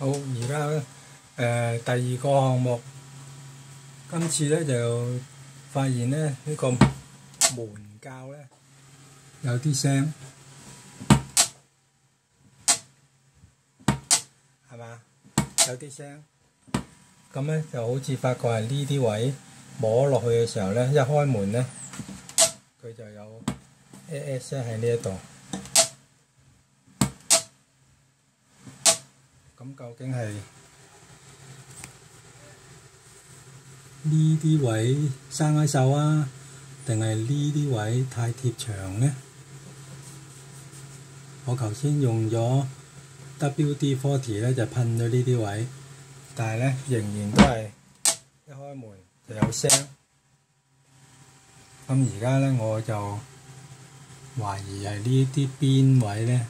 好，而家第二個項目，今次咧就發現咧呢個門鉸咧有啲聲，係嘛？有啲聲，咁咧就好似發覺係呢啲位摸落去嘅時候咧，一開門咧佢就有 聲喺呢一度。咁究竟係呢啲位生喺銹啊，定係呢啲位太貼牆呢？我頭先用咗 WD-40咧就噴咗呢啲位，但係咧仍然都係一開門就有聲。咁而家咧我就懷疑係呢啲邊位咧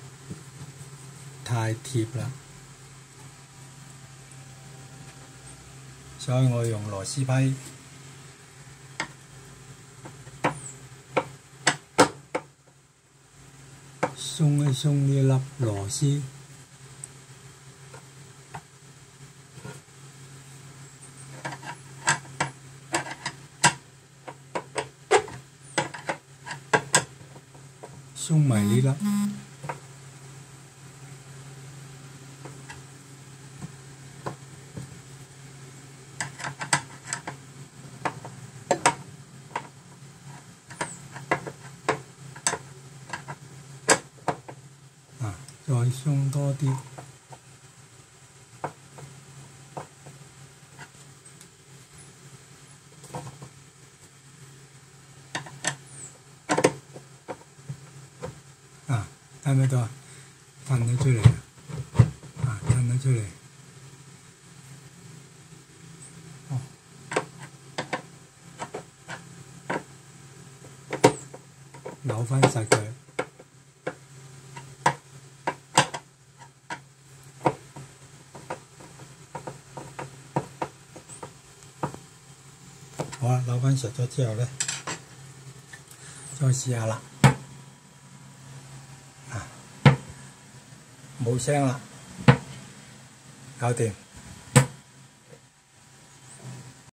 太貼啦。所以我用螺絲批鬆一鬆呢粒螺絲，鬆埋呢粒。再鬆多啲，睇唔睇到啊？噴咗出嚟啊！噴咗出嚟，扭翻實佢。好啦，扭翻實咗之後咧，再試下啦。冇聲啦，搞掂。